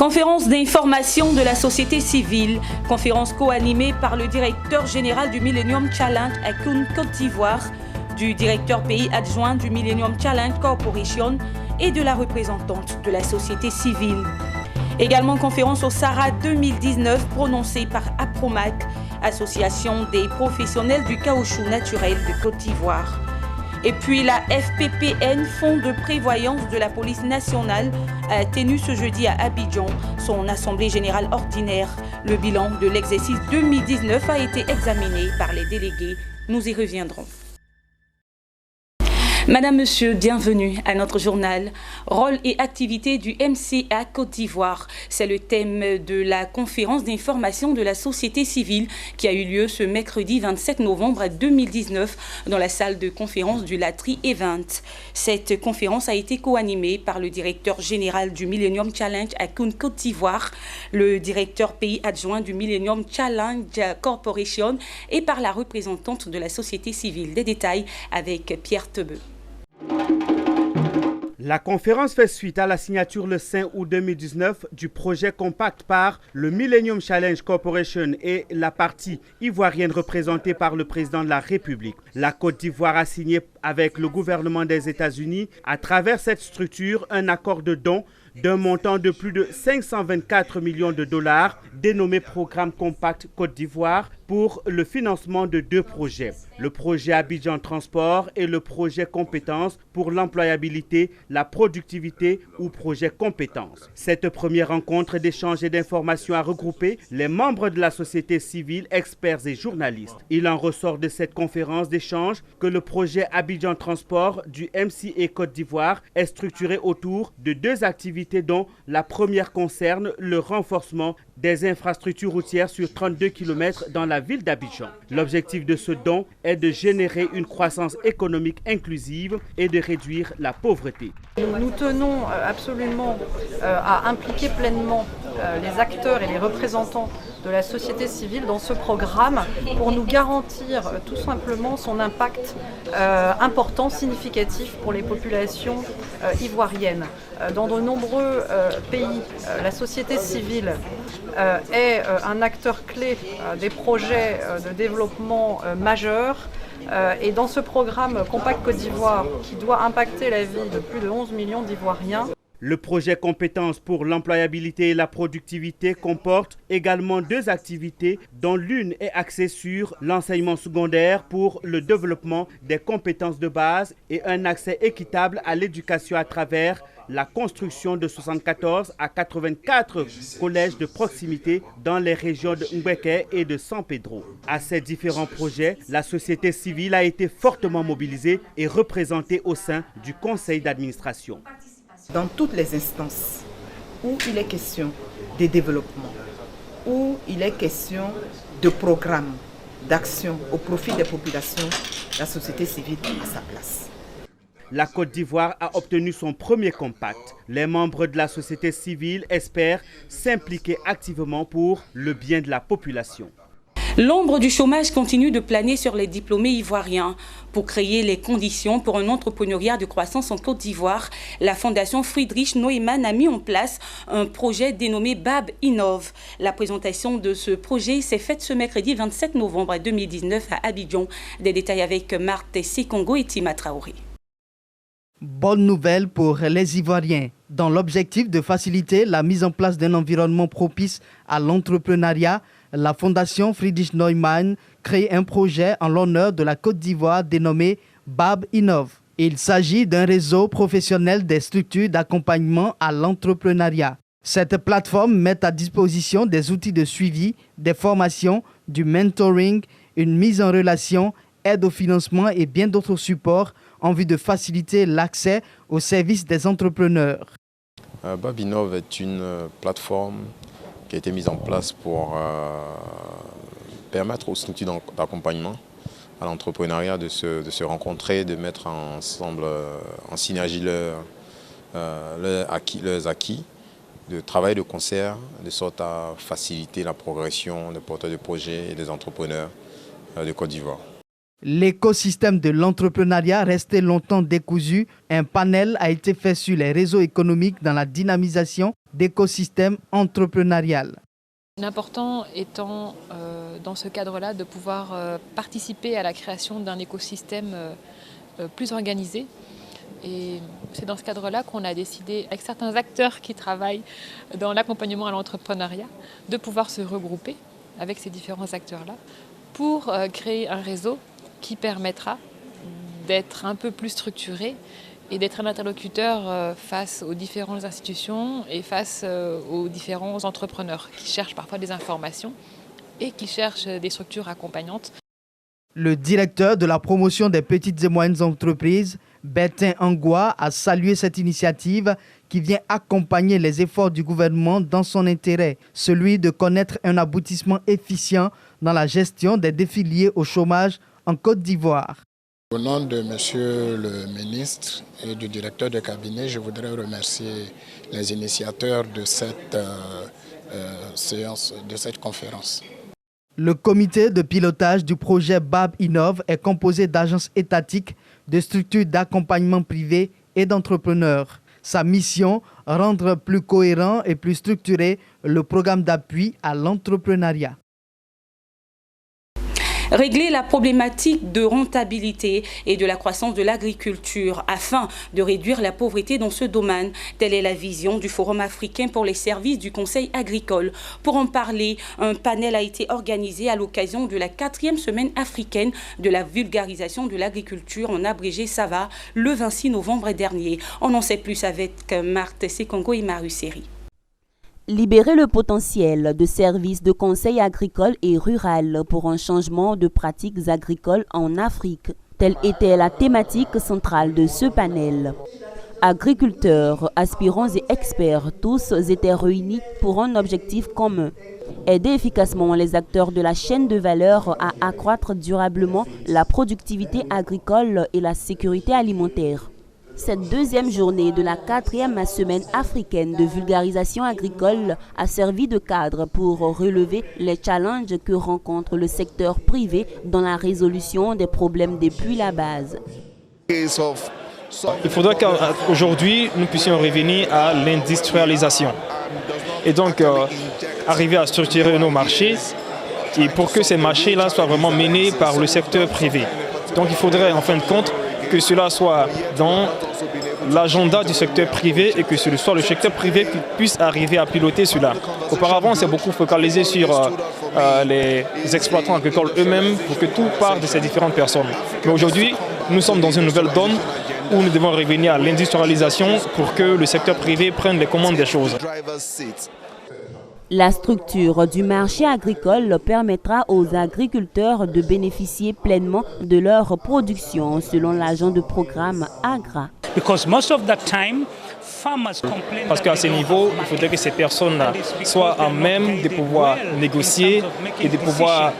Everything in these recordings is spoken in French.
Conférence d'information de la société civile, conférence co-animée par le directeur général du Millennium Challenge à Côte d'Ivoire, du directeur pays adjoint du Millennium Challenge Corporation et de la représentante de la société civile. Également conférence au Sahara 2019 prononcée par APROMAC, Association des professionnels du caoutchouc naturel de Côte d'Ivoire. Et puis la FPPN, Fonds de prévoyance de la police nationale, a tenu ce jeudi à Abidjan son assemblée générale ordinaire. Le bilan de l'exercice 2019 a été examiné par les délégués. Nous y reviendrons. Madame, Monsieur, bienvenue à notre journal. Rôle et activité du MCA Côte d'Ivoire. C'est le thème de la conférence d'information de la société civile qui a eu lieu ce mercredi 27 novembre 2019 dans la salle de conférence du Latry Event. Cette conférence a été co-animée par le directeur général du Millennium Challenge à Côte d'Ivoire, le directeur pays adjoint du Millennium Challenge Corporation et par la représentante de la société civile. Des détails avec Pierre Tebeu. La conférence fait suite à la signature le 5 août 2019 du projet compact par le Millennium Challenge Corporation et la partie ivoirienne représentée par le président de la République. La Côte d'Ivoire a signé avec le gouvernement des États-Unis à travers cette structure un accord de don d'un montant de plus de 524 millions de dollars dénommé Programme Compact Côte d'Ivoire pour le financement de deux projets, le projet Abidjan Transport et le projet Compétences pour l'employabilité, la productivité ou projet Compétences. Cette première rencontre d'échange et d'informations a regroupé les membres de la société civile, experts et journalistes. Il en ressort de cette conférence d'échange que le projet Abidjan Transport du MCA Côte d'Ivoire est structuré autour de deux activités dont la première concerne le renforcement des infrastructures routières sur 32 km dans la ville d'Abidjan. L'objectif de ce don est de générer une croissance économique inclusive et de réduire la pauvreté. Nous tenons absolument à impliquer pleinement les acteurs et les représentants de la société civile dans ce programme pour nous garantir tout simplement son impact important, significatif pour les populations ivoiriennes. Dans de nombreux pays, la société civile est un acteur clé des projets de développement majeurs. Et dans ce programme Compact Côte d'Ivoire, qui doit impacter la vie de plus de 11 millions d'Ivoiriens, le projet Compétences pour l'employabilité et la productivité comporte également deux activités dont l'une est axée sur l'enseignement secondaire pour le développement des compétences de base et un accès équitable à l'éducation à travers la construction de 74 à 84 collèges de proximité dans les régions de Mbeke et de San Pedro. À ces différents projets, la société civile a été fortement mobilisée et représentée au sein du conseil d'administration. Dans toutes les instances où il est question de développement, où il est question de programmes, d'actions au profit des populations, la société civile a sa place. La Côte d'Ivoire a obtenu son premier compact. Les membres de la société civile espèrent s'impliquer activement pour le bien de la population. L'ombre du chômage continue de planer sur les diplômés ivoiriens. Pour créer les conditions pour un entrepreneuriat de croissance en Côte d'Ivoire, la fondation Friedrich Neumann a mis en place un projet dénommé BAB Innove. La présentation de ce projet s'est faite ce mercredi 27 novembre 2019 à Abidjan. Des détails avec Marthe Sekongo et Tima Traoré. Bonne nouvelle pour les Ivoiriens. Dans l'objectif de faciliter la mise en place d'un environnement propice à l'entrepreneuriat, la fondation Friedrich Neumann crée un projet en l'honneur de la Côte d'Ivoire dénommé BAB Innove. Il s'agit d'un réseau professionnel des structures d'accompagnement à l'entrepreneuriat. Cette plateforme met à disposition des outils de suivi, des formations, du mentoring, une mise en relation, aide au financement et bien d'autres supports en vue de faciliter l'accès aux services des entrepreneurs. BAB Innove est une plateforme qui a été mise en place pour permettre aux structures d'accompagnement à l'entrepreneuriat de se rencontrer, de mettre ensemble en synergie leurs acquis, de travailler de concert de sorte à faciliter la progression des porteurs de projets et des entrepreneurs de Côte d'Ivoire. L'écosystème de l'entrepreneuriat restait longtemps décousu. Un panel a été fait sur les réseaux économiques dans la dynamisation d'écosystème entrepreneurial. L'important étant, dans ce cadre-là, de pouvoir participer à la création d'un écosystème plus organisé. Et c'est dans ce cadre-là qu'on a décidé, avec certains acteurs qui travaillent dans l'accompagnement à l'entrepreneuriat, de pouvoir se regrouper avec ces différents acteurs-là pour créer un réseau qui permettra d'être un peu plus structuré et d'être un interlocuteur face aux différentes institutions et face aux différents entrepreneurs qui cherchent parfois des informations et qui cherchent des structures accompagnantes. Le directeur de la promotion des petites et moyennes entreprises, Bertin Angwa, a salué cette initiative qui vient accompagner les efforts du gouvernement dans son intérêt, celui de connaître un aboutissement efficient dans la gestion des défis liés au chômage en Côte d'Ivoire. Au nom de Monsieur le ministre et du directeur de cabinet, je voudrais remercier les initiateurs de cette séance, de cette conférence. Le comité de pilotage du projet BAB Innove est composé d'agences étatiques, de structures d'accompagnement privées et d'entrepreneurs. Sa mission, rendre plus cohérent et plus structuré le programme d'appui à l'entrepreneuriat. Régler la problématique de rentabilité et de la croissance de l'agriculture afin de réduire la pauvreté dans ce domaine. Telle est la vision du Forum africain pour les services du Conseil agricole. Pour en parler, un panel a été organisé à l'occasion de la 4e semaine africaine de la vulgarisation de l'agriculture, en abrégé SAVA, le 26 novembre dernier. On en sait plus avec Marthe Sekongo et Maruseri. Libérer le potentiel de services de conseil agricole et rural pour un changement de pratiques agricoles en Afrique. Telle était la thématique centrale de ce panel. Agriculteurs, aspirants et experts, tous étaient réunis pour un objectif commun. Aider efficacement les acteurs de la chaîne de valeur à accroître durablement la productivité agricole et la sécurité alimentaire. Cette deuxième journée de la 4e semaine africaine de vulgarisation agricole a servi de cadre pour relever les challenges que rencontre le secteur privé dans la résolution des problèmes depuis la base. Il faudra qu'aujourd'hui, nous puissions revenir à l'industrialisation et donc arriver à structurer nos marchés et pour que ces marchés-là soient vraiment menés par le secteur privé. Donc il faudrait en fin de compte que cela soit dans l'agenda du secteur privé et que ce soit le secteur privé qui puisse arriver à piloter cela. Auparavant, on s'est beaucoup focalisé sur les exploitants agricoles eux-mêmes pour que tout parte de ces différentes personnes. Mais aujourd'hui, nous sommes dans une nouvelle donne où nous devons revenir à l'industrialisation pour que le secteur privé prenne les commandes des choses. La structure du marché agricole permettra aux agriculteurs de bénéficier pleinement de leur production, selon l'agent de programme AGRA. Parce qu'à ce niveau, il faudrait que ces personnes soient à même de pouvoir négocier et de pouvoir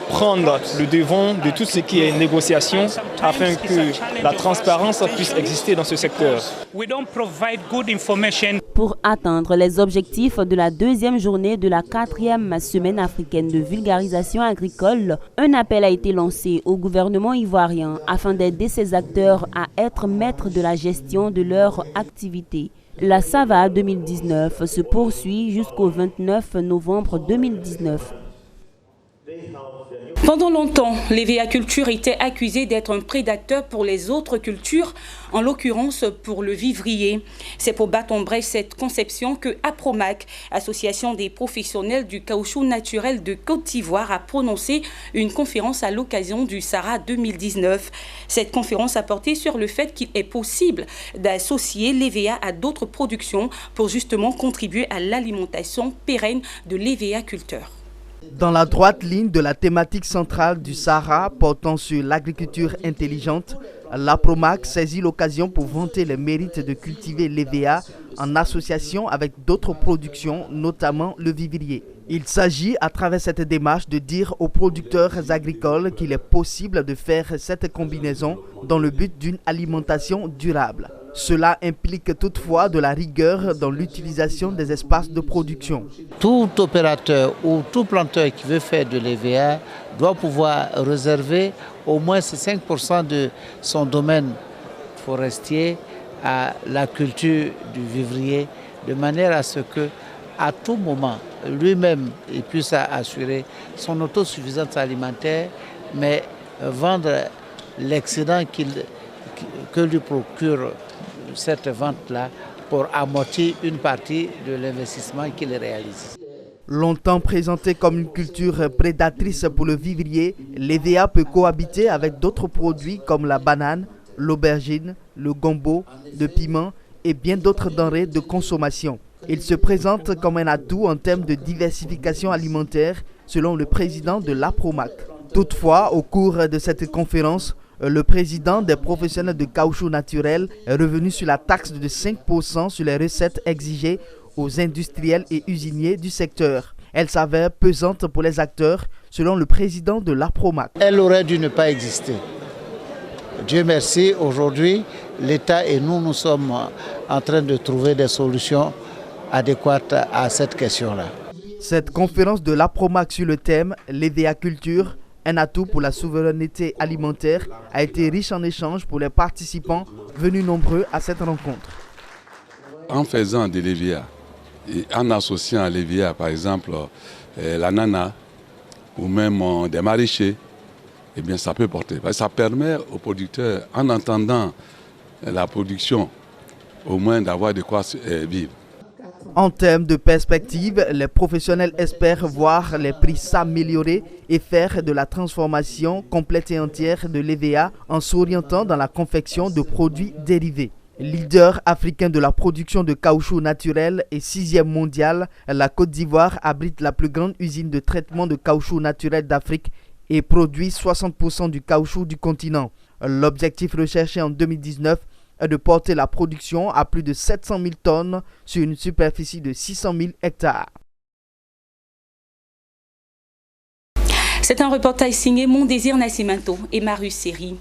prendre le devant de tout ce qui est négociation afin que la transparence puisse exister dans ce secteur. Pour atteindre les objectifs de la deuxième journée de la 4e semaine africaine de vulgarisation agricole, un appel a été lancé au gouvernement ivoirien afin d'aider ces acteurs à être maîtres de la gestion de leur activité. La SAVA 2019 se poursuit jusqu'au 29 novembre 2019. Pendant longtemps, l'EVA-culture était accusée d'être un prédateur pour les autres cultures, en l'occurrence pour le vivrier. C'est pour battre en brèche cette conception que APROMAC, Association des professionnels du caoutchouc naturel de Côte d'Ivoire, a prononcé une conférence à l'occasion du SARA 2019. Cette conférence a porté sur le fait qu'il est possible d'associer l'EVA à d'autres productions pour justement contribuer à l'alimentation pérenne de l'EVA-culteur. Dans la droite ligne de la thématique centrale du SARA portant sur l'agriculture intelligente, l'APROMAC saisit l'occasion pour vanter les mérites de cultiver l'EVA en association avec d'autres productions, notamment le vivrier. Il s'agit à travers cette démarche de dire aux producteurs agricoles qu'il est possible de faire cette combinaison dans le but d'une alimentation durable. Cela implique toutefois de la rigueur dans l'utilisation des espaces de production. Tout opérateur ou tout planteur qui veut faire de l'EVA doit pouvoir réserver au moins 5% de son domaine forestier à la culture du vivrier de manière à ce que, à tout moment, lui-même il puisse assurer son autosuffisance alimentaire, mais vendre l'excédent que lui procure cette vente-là pour amortir une partie de l'investissement qu'il réalise. Longtemps présenté comme une culture prédatrice pour le vivrier, l'EVA peut cohabiter avec d'autres produits comme la banane, l'aubergine, le gombo, le piment et bien d'autres denrées de consommation. Il se présente comme un atout en termes de diversification alimentaire, selon le président de l'APROMAC. Toutefois, au cours de cette conférence, le président des professionnels de caoutchouc naturel est revenu sur la taxe de 5% sur les recettes exigées aux industriels et usiniers du secteur. Elle s'avère pesante pour les acteurs, selon le président de l'APROMAC. Elle aurait dû ne pas exister. Dieu merci, aujourd'hui, l'État et nous sommes en train de trouver des solutions adéquates à cette question-là. Cette conférence de l'APROMAC sur le thème « l'EVA culture », un atout pour la souveraineté alimentaire, a été riche en échanges pour les participants venus nombreux à cette rencontre. En faisant de l'EVA et en associant à l'EVA, par exemple, l'ananas ou même des maraîchers, eh bien, ça peut porter. Ça permet aux producteurs, en entendant la production, au moins d'avoir de quoi vivre. En termes de perspective, les professionnels espèrent voir les prix s'améliorer et faire de la transformation complète et entière de l'EVA en s'orientant dans la confection de produits dérivés. Leader africain de la production de caoutchouc naturel et 6e mondial, la Côte d'Ivoire abrite la plus grande usine de traitement de caoutchouc naturel d'Afrique et produit 60% du caoutchouc du continent. L'objectif recherché en 2019 est de porter la production à plus de 700 000 tonnes sur une superficie de 600 000 hectares. C'est un reportage signé Mon Désir Nascimento et Marius Seri.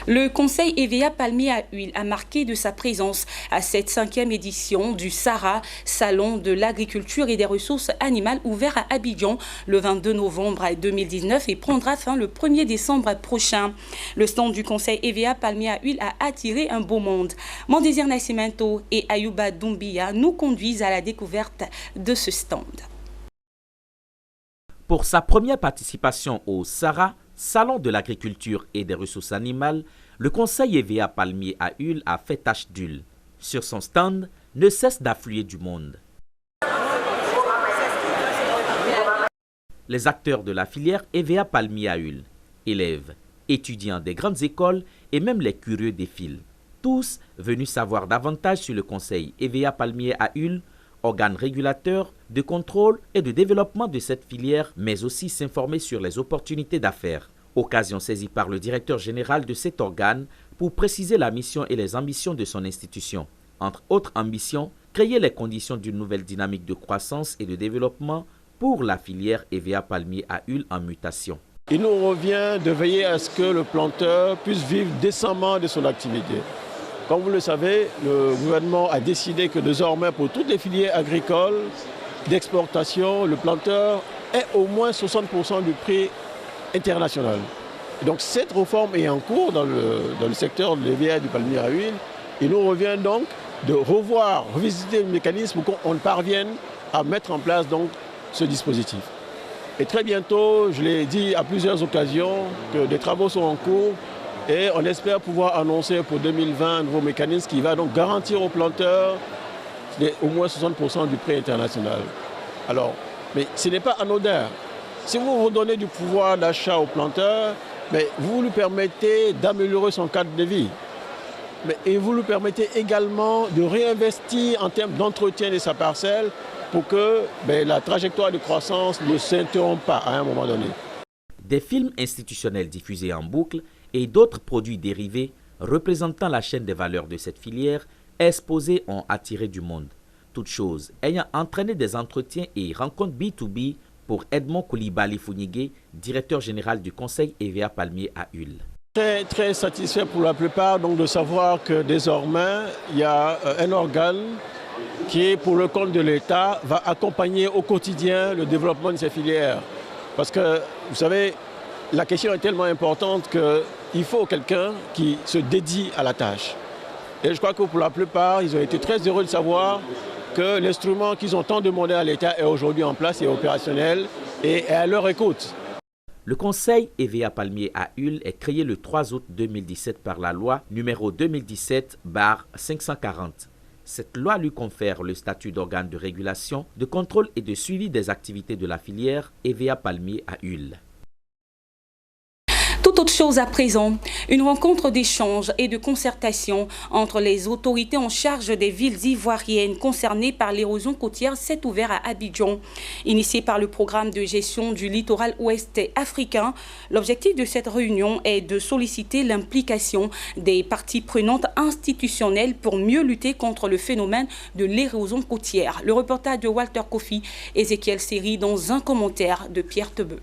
Le Conseil EVA Palmier à Huile a marqué de sa présence à cette 5e édition du SARA, Salon de l'agriculture et des ressources animales, ouvert à Abidjan le 22 novembre 2019 et prendra fin le 1er décembre prochain. Le stand du Conseil EVA Palmier à Huile a attiré un beau monde. Mon Désir Nascimento et Ayouba Doumbia nous conduisent à la découverte de ce stand. Pour sa première participation au SARA, Salon de l'agriculture et des ressources animales, le Conseil EVA Palmier à Huile a fait tache d'huile. Sur son stand, ne cesse d'affluer du monde. Les acteurs de la filière EVA Palmier à Huile, élèves, étudiants des grandes écoles et même les curieux défilent. Tous venus savoir davantage sur le Conseil EVA Palmier à Huile, organe régulateur de contrôle et de développement de cette filière, mais aussi s'informer sur les opportunités d'affaires. Occasion saisie par le directeur général de cet organe pour préciser la mission et les ambitions de son institution. Entre autres ambitions, créer les conditions d'une nouvelle dynamique de croissance et de développement pour la filière EVA Palmier à Huile en mutation. Il nous revient de veiller à ce que le planteur puisse vivre décemment de son activité. Comme vous le savez, le gouvernement a décidé que désormais, pour toutes les filières agricoles d'exportation, le planteur est au moins 60% du prix international. Et donc cette réforme est en cours dans le secteur de l'EVA du palmier à huile. Il nous revient donc de revisiter le mécanisme pour qu'on parvienne à mettre en place donc ce dispositif. Et très bientôt, je l'ai dit à plusieurs occasions, que des travaux sont en cours. Et on espère pouvoir annoncer pour 2020 un nouveau mécanisme qui va donc garantir aux planteurs au moins 60% du prix international. Alors, mais ce n'est pas anodin. Si vous redonnez du pouvoir d'achat aux planteurs, mais vous lui permettez d'améliorer son cadre de vie. Et vous lui permettez également de réinvestir en termes d'entretien de sa parcelle pour que la trajectoire de croissance ne s'interrompe pas à un moment donné. Des films institutionnels diffusés en boucle et d'autres produits dérivés représentant la chaîne des valeurs de cette filière exposés ont attiré du monde. Toutes choses ayant entraîné des entretiens et rencontres B2B pour Edmond Koulibaly-Founigué, directeur général du Conseil EVA Palmier à Huile. Très satisfait pour la plupart donc, de savoir que désormais il y a un organe qui, pour le compte de l'État, va accompagner au quotidien le développement de ces filières. Parce que, vous savez, la question est tellement importante qu'il faut quelqu'un qui se dédie à la tâche. Et je crois que pour la plupart, ils ont été très heureux de savoir que l'instrument qu'ils ont tant demandé à l'État est aujourd'hui en place et opérationnel et est à leur écoute. Le conseil EVA Palmier à Hull est créé le 3 août 2017 par la loi numéro 2017/540. Cette loi lui confère le statut d'organe de régulation, de contrôle et de suivi des activités de la filière EVA Palmier à Hull. Toute autre chose à présent, une rencontre d'échange et de concertation entre les autorités en charge des villes ivoiriennes concernées par l'érosion côtière s'est ouverte à Abidjan. Initiée par le programme de gestion du littoral ouest africain, l'objectif de cette réunion est de solliciter l'implication des parties prenantes institutionnelles pour mieux lutter contre le phénomène de l'érosion côtière. Le reportage de Walter Kofi, Ézéchiel Seri dans un commentaire de Pierre Tebeu.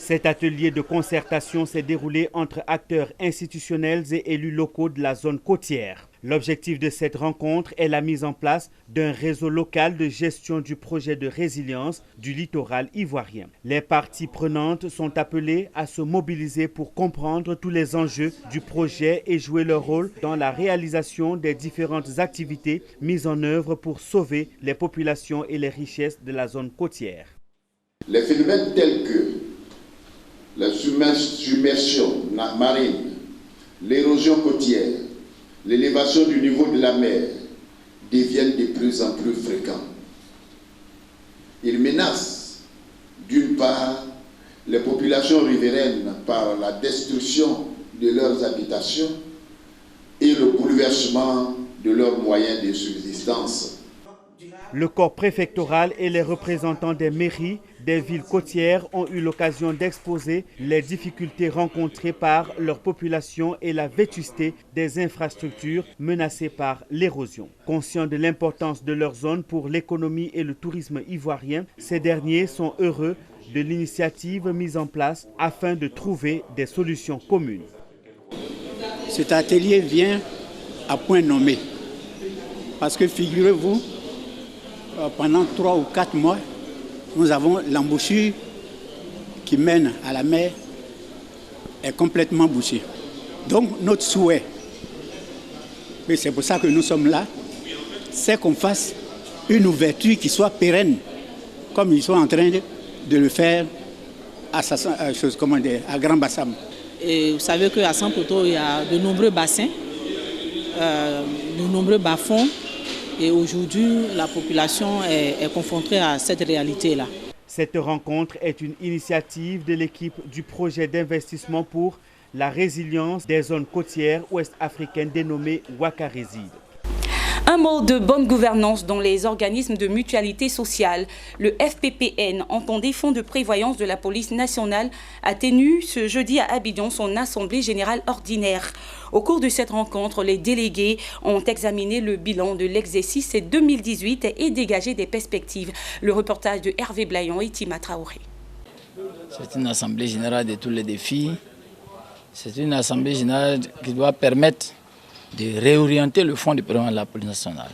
Cet atelier de concertation s'est déroulé entre acteurs institutionnels et élus locaux de la zone côtière. L'objectif de cette rencontre est la mise en place d'un réseau local de gestion du projet de résilience du littoral ivoirien. Les parties prenantes sont appelées à se mobiliser pour comprendre tous les enjeux du projet et jouer leur rôle dans la réalisation des différentes activités mises en œuvre pour sauver les populations et les richesses de la zone côtière. Les phénomènes tels que la submersion marine, l'érosion côtière, l'élévation du niveau de la mer deviennent de plus en plus fréquents. Ils menacent, d'une part, les populations riveraines par la destruction de leurs habitations et le bouleversement de leurs moyens de subsistance. Le corps préfectoral et les représentants des mairies des villes côtières ont eu l'occasion d'exposer les difficultés rencontrées par leur population et la vétusté des infrastructures menacées par l'érosion. Conscients de l'importance de leur zone pour l'économie et le tourisme ivoirien, ces derniers sont heureux de l'initiative mise en place afin de trouver des solutions communes. Cet atelier vient à point nommé parce que figurez-vous, pendant 3 ou 4 mois, nous avons l'embouchure qui mène à la mer est complètement bouchée. Donc notre souhait, et c'est pour ça que nous sommes là, c'est qu'on fasse une ouverture qui soit pérenne, comme ils sont en train de le faire à Grand Bassam. Et vous savez qu'à Sampoto, il y a de nombreux bassins, de nombreux bas-fonds. Et aujourd'hui, la population est confrontée à cette réalité-là. Cette rencontre est une initiative de l'équipe du projet d'investissement pour la résilience des zones côtières ouest-africaines dénommé Wakareside. Un mot de bonne gouvernance dans les organismes de mutualité sociale. Le FPPN, entendé Fonds de prévoyance de la police nationale, a tenu ce jeudi à Abidjan son assemblée générale ordinaire. Au cours de cette rencontre, les délégués ont examiné le bilan de l'exercice 2018 et dégagé des perspectives. Le reportage de Hervé Blayon et Tima Traoré. C'est une assemblée générale de tous les défis. C'est une assemblée générale qui doit permettre de réorienter le fonds de prévoyance de la police nationale.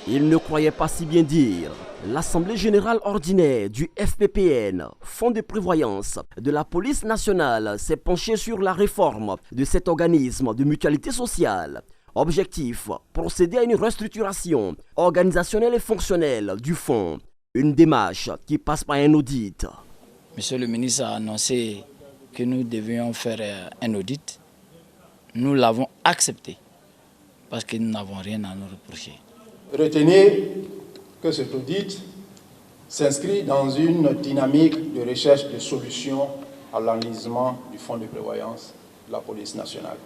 Il ne croyait pas si bien dire. L'Assemblée générale ordinaire du FPPN, Fonds de prévoyance de la police nationale, s'est penchée sur la réforme de cet organisme de mutualité sociale. Objectif, procéder à une restructuration organisationnelle et fonctionnelle du fonds. Une démarche qui passe par un audit. Monsieur le ministre a annoncé que nous devions faire un audit. Nous l'avons accepté parce que nous n'avons rien à nous reprocher. Retenez que cet audit s'inscrit dans une dynamique de recherche de solutions à l'enlisement du fonds de prévoyance de la police nationale.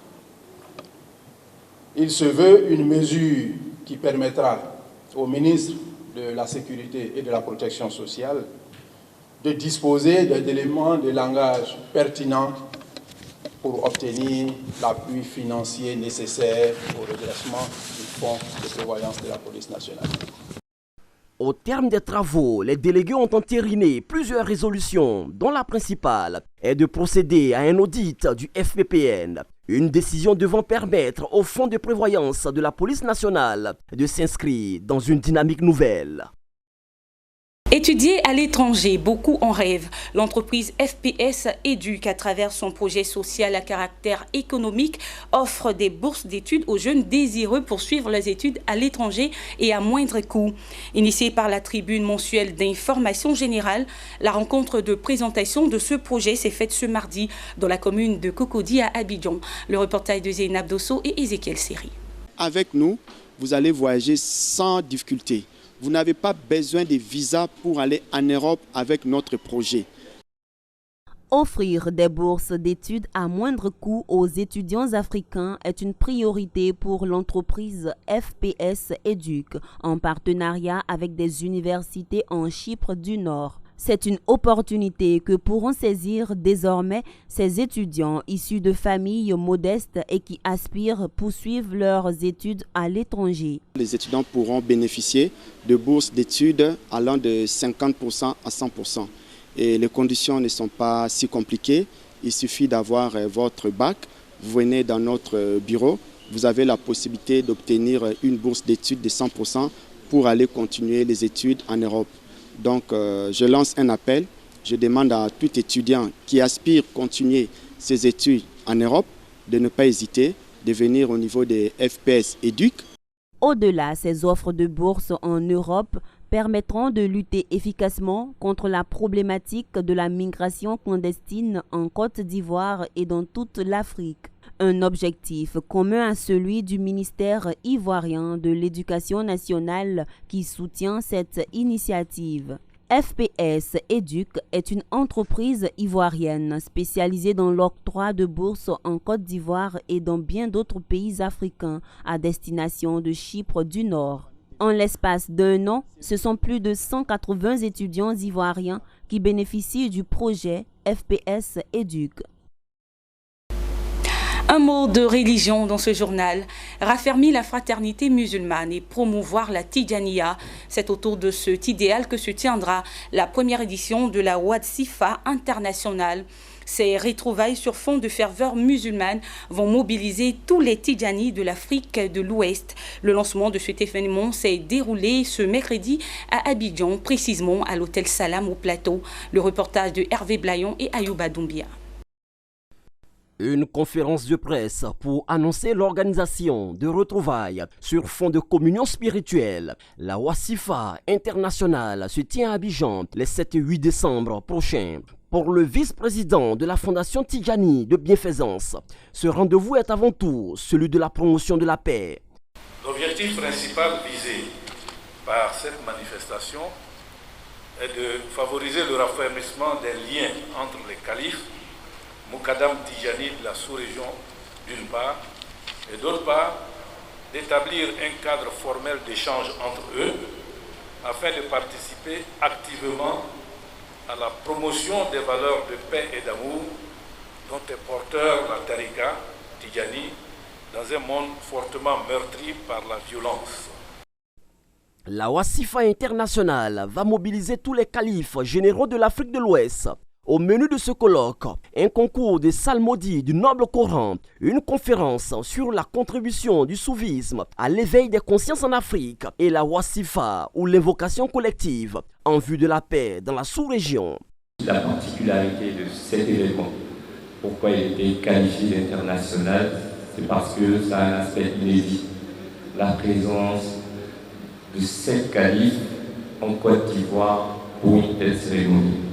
Il se veut une mesure qui permettra au ministre de la Sécurité et de la Protection sociale de disposer d'éléments de langage pertinents pour obtenir l'appui financier nécessaire au redressement du fonds de prévoyance de la police nationale. Au terme des travaux, les délégués ont entériné plusieurs résolutions, dont la principale est de procéder à un audit du FPPN. Une décision devant permettre au fonds de prévoyance de la police nationale de s'inscrire dans une dynamique nouvelle. Étudier à l'étranger, beaucoup en rêvent. L'entreprise FPS Éduc, à travers son projet social à caractère économique, offre des bourses d'études aux jeunes désireux poursuivre leurs études à l'étranger et à moindre coût. Initiée par la tribune mensuelle d'information générale, la rencontre de présentation de ce projet s'est faite ce mardi dans la commune de Cocody à Abidjan. Le reportage de Zeynab Dosso et Ézéchiel Seri. Avec nous, vous allez voyager sans difficulté. Vous n'avez pas besoin de visa pour aller en Europe avec notre projet. Offrir des bourses d'études à moindre coût aux étudiants africains est une priorité pour l'entreprise FPS Éduc, en partenariat avec des universités en Chypre du Nord. C'est une opportunité que pourront saisir désormais ces étudiants issus de familles modestes et qui aspirent à poursuivre leurs études à l'étranger. Les étudiants pourront bénéficier de bourses d'études allant de 50% à 100%. Et les conditions ne sont pas si compliquées. Il suffit d'avoir votre bac. Vous venez dans notre bureau. Vous avez la possibilité d'obtenir une bourse d'études de 100% pour aller continuer les études en Europe. Donc, je lance un appel. Je demande à tout étudiant qui aspire à continuer ses études en Europe de ne pas hésiter, de venir au niveau des FPS Éduc. Au-delà, ces offres de bourses en Europe permettront de lutter efficacement contre la problématique de la migration clandestine en Côte d'Ivoire et dans toute l'Afrique. Un objectif commun à celui du ministère ivoirien de l'Éducation nationale qui soutient cette initiative. FPS Éduc est une entreprise ivoirienne spécialisée dans l'octroi de bourses en Côte d'Ivoire et dans bien d'autres pays africains à destination de Chypre du Nord. En l'espace d'un an, ce sont plus de 180 étudiants ivoiriens qui bénéficient du projet FPS Éduc. Un mot de religion dans ce journal. Raffermir la fraternité musulmane et promouvoir la Tidjaniya. C'est autour de cet idéal que se tiendra la première édition de la Wassifa internationale. Ces retrouvailles sur fond de ferveur musulmane vont mobiliser tous les Tidjanis de l'Afrique de l'Ouest. Le lancement de cet événement s'est déroulé ce mercredi à Abidjan, précisément à l'hôtel Salam au Plateau. Le reportage de Hervé Blayon et Ayouba Doumbia. Une conférence de presse pour annoncer l'organisation de retrouvailles sur fond de communion spirituelle. La Wassifa internationale se tient à Abidjan les 7 et 8 décembre prochains. Pour le vice-président de la Fondation Tidjani de bienfaisance, ce rendez-vous est avant tout celui de la promotion de la paix. L'objectif principal visé par cette manifestation est de favoriser le raffermissement des liens entre les califes Moukadam Tidjani de la sous-région d'une part, et d'autre part, d'établir un cadre formel d'échange entre eux afin de participer activement à la promotion des valeurs de paix et d'amour dont est porteur la Tariqa Tidjani dans un monde fortement meurtri par la violence. La Wassifa internationale va mobiliser tous les califes généraux de l'Afrique de l'Ouest. Au menu de ce colloque, un concours de psalmodie du noble Coran, une conférence sur la contribution du soufisme à l'éveil des consciences en Afrique et la Wassifa ou l'invocation collective en vue de la paix dans la sous-région. La particularité de cet événement, pourquoi il était qualifié d'international, c'est parce que ça a un aspect inédit. La présence de 7 califes en Côte d'Ivoire pour une telle cérémonie.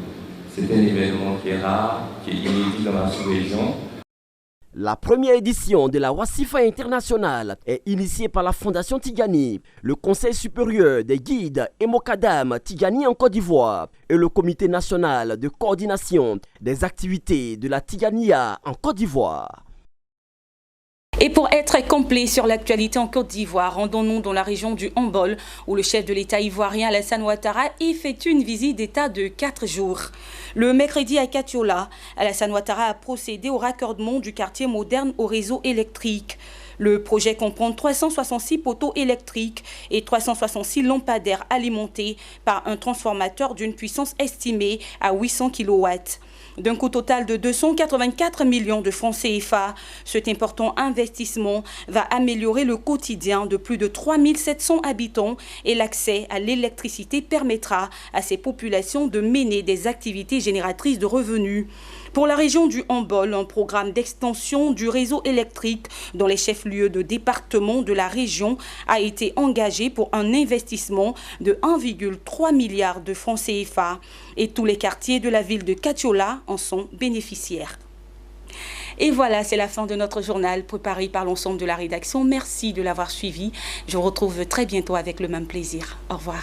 C'est un événement qui est rare, qui est inédit dans la sous-région. La première édition de la Wassifa internationale est initiée par la Fondation Tidjani, le Conseil supérieur des guides et Mokadam Tidjani en Côte d'Ivoire et le Comité national de coordination des activités de la Tidjaniya en Côte d'Ivoire. Et pour être complet sur l'actualité en Côte d'Ivoire, rendons-nous dans la région du Hambol, où le chef de l'État ivoirien Alassane Ouattara effectue une visite d'État de 4 jours. Le mercredi à Katiola, Alassane Ouattara a procédé au raccordement du quartier moderne au réseau électrique. Le projet comprend 366 poteaux électriques et 366 lampadaires alimentés par un transformateur d'une puissance estimée à 800 kW. D'un coût total de 284 millions de francs CFA, cet important investissement va améliorer le quotidien de plus de 3700 habitants et l'accès à l'électricité permettra à ces populations de mener des activités génératrices de revenus. Pour la région du Hambol, un programme d'extension du réseau électrique dans les chefs-lieux de département de la région a été engagé pour un investissement de 1,3 milliard de francs CFA. Et tous les quartiers de la ville de Katiola en sont bénéficiaires. Et voilà, c'est la fin de notre journal préparé par l'ensemble de la rédaction. Merci de l'avoir suivi. Je vous retrouve très bientôt avec le même plaisir. Au revoir.